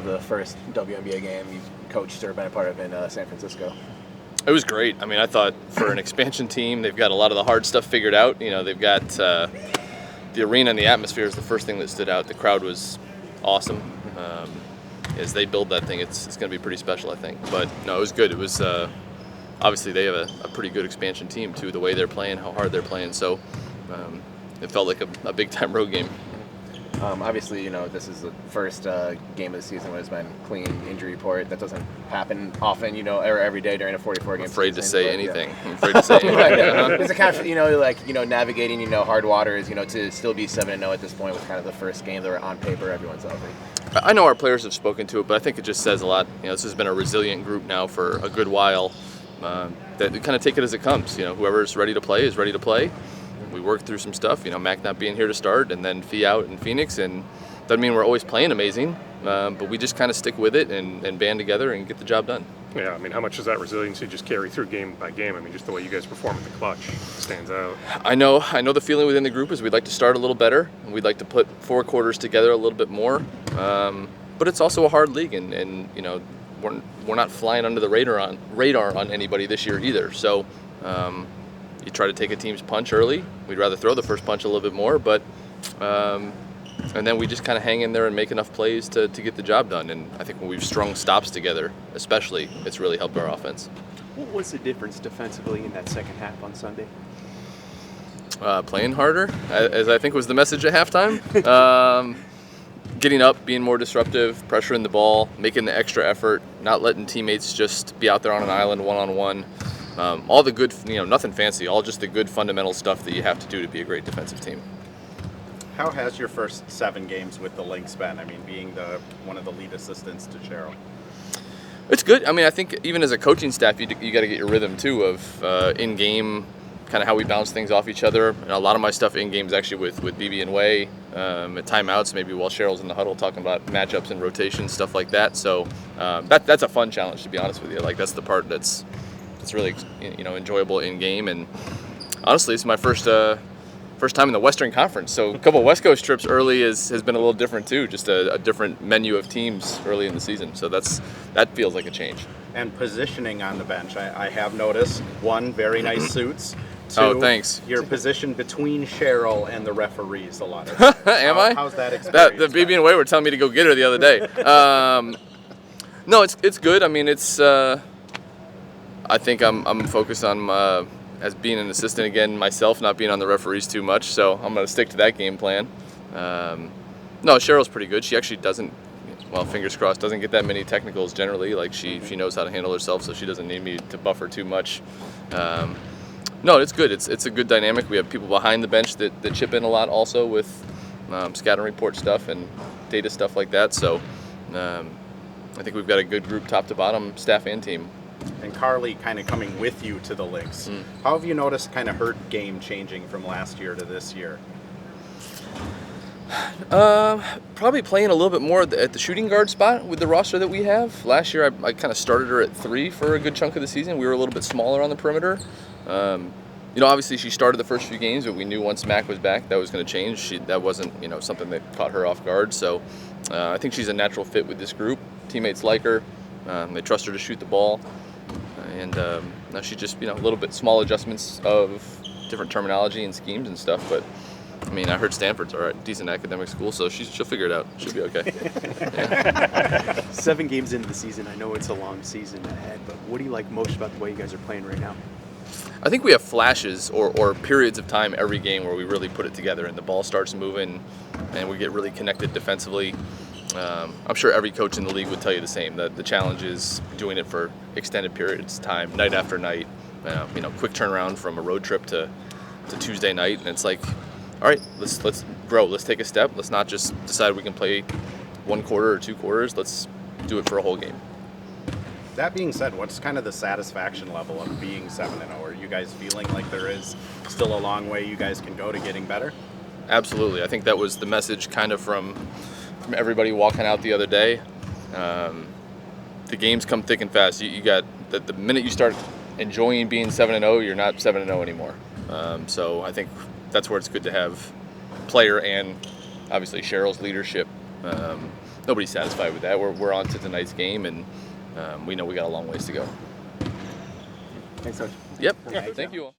the first WNBA game you coached or been a part of in San Francisco? It was great. I mean, I thought for an expansion team, they've got a lot of the hard stuff figured out. You know, they've got the arena and the atmosphere is the first thing that stood out. The crowd was awesome. As they build that thing, it's going to be pretty special, I think. But no, it was good. It was obviously they have a pretty good expansion team too. The way they're playing, how hard they're playing. So it felt like a big time road game. Obviously, you know, this is the first game of the season when it's been clean injury report. That doesn't happen often, you know, every day during a 44 game season. I'm afraid to say anything. I'm afraid to say anything. It's a kind of, you know, like, you know, navigating, you know, hard waters, you know, to still be 7-0 at this point with kind of the first game that were on paper, everyone's healthy. I know our players have spoken to it, but I think it just says a lot. You know, this has been a resilient group now for a good while. That we kind of take it as it comes. You know, whoever's ready to play is ready to play. We worked through some stuff. You know, Mac not being here to start, and then Fee out in Phoenix, and doesn't mean we're always playing amazing, but we just kind of stick with it and band together and get the job done. Yeah, I mean, how much does that resiliency just carry through game by game? I mean, just the way you guys perform in the clutch stands out. I know the feeling within the group is we'd like to start a little better, and we'd like to put 4 quarters together a little bit more. But it's also a hard league, and you know, we're not flying under the radar on anybody this year either. So you try to take a team's punch early. We'd rather throw the first punch a little bit more, but and then we just kind of hang in there and make enough plays to get the job done. And I think when we've strung stops together, especially, it's really helped our offense. What was the difference defensively in that second half on Sunday? Playing harder, as I think was the message at halftime. Getting up, being more disruptive, pressuring the ball, making the extra effort, not letting teammates just be out there on an island one-on-one. All the good, you know, nothing fancy, all just the good fundamental stuff that you have to do to be a great defensive team. How has your first 7 games with the Lynx been? I mean, being one of the lead assistants to Cheryl. It's good. I mean, I think even as a coaching staff, you got to get your rhythm too of in-game, kind of how we bounce things off each other. And a lot of my stuff in-game is actually with BB and Way at timeouts, maybe while Cheryl's in the huddle talking about matchups and rotations, stuff like that. So that's a fun challenge, to be honest with you. Like, that's the part that's really, you know, enjoyable in-game. And honestly, it's my first time in the Western Conference, so a couple of West Coast trips early has been a little different too, just a different menu of teams early in the season, so that feels like a change. And positioning on the bench, I have noticed, 1, very nice suits. 2, oh, thanks. Your position between Cheryl and the referees a lot. Am I? How's that experience? The BB and Way were telling me to go get her the other day. No, it's good. I mean, it's I think I'm focused on as being an assistant again myself, not being on the referees too much, so I'm going to stick to that game plan. No, Cheryl's pretty good. She actually doesn't, well, fingers crossed, doesn't get that many technicals generally. Like, she knows how to handle herself, so she doesn't need me to buff her too much. No, it's good. It's a good dynamic. We have people behind the bench that chip in a lot also with scouting report stuff and data stuff like that, so I think we've got a good group top to bottom, staff and team. And Carly kind of coming with you to the Lynx. How have you noticed kind of her game changing from last year to this year? Probably playing a little bit more at the shooting guard spot with the roster that we have. Last year I kind of started her at 3 for a good chunk of the season. We were a little bit smaller on the perimeter. You know, obviously she started the first few games, but we knew once Mac was back that was going to change. That wasn't, you know, something that caught her off guard. So I think she's a natural fit with this group. Teammates like her. They trust her to shoot the ball. And now she just, you know, a little bit small adjustments of different terminology and schemes and stuff. But, I mean, I heard Stanford's a decent academic school, so she'll figure it out. She'll be okay. Yeah. 7 games into the season. I know it's a long season ahead, but what do you like most about the way you guys are playing right now? I think we have flashes or periods of time every game where we really put it together and the ball starts moving and we get really connected defensively. I'm sure every coach in the league would tell you the same, that the challenge is doing it for extended periods of time, night after night. You know, quick turnaround from a road trip to Tuesday night, and it's like, all right, let's grow, let's take a step. Let's not just decide we can play 1 quarter or 2 quarters. Let's do it for a whole game. That being said, what's kind of the satisfaction level of being 7-0? Are you guys feeling like there is still a long way you guys can go to getting better? Absolutely. I think that was the message kind of from everybody walking out the other day. The games come thick and fast. You got the minute you start enjoying being 7-0, you're not 7-0 anymore. So I think that's where it's good to have player and obviously Cheryl's leadership nobody's satisfied with that. We're on to tonight's game, and we know we got a long ways to go. Thanks, Coach. Yep. Thank you all.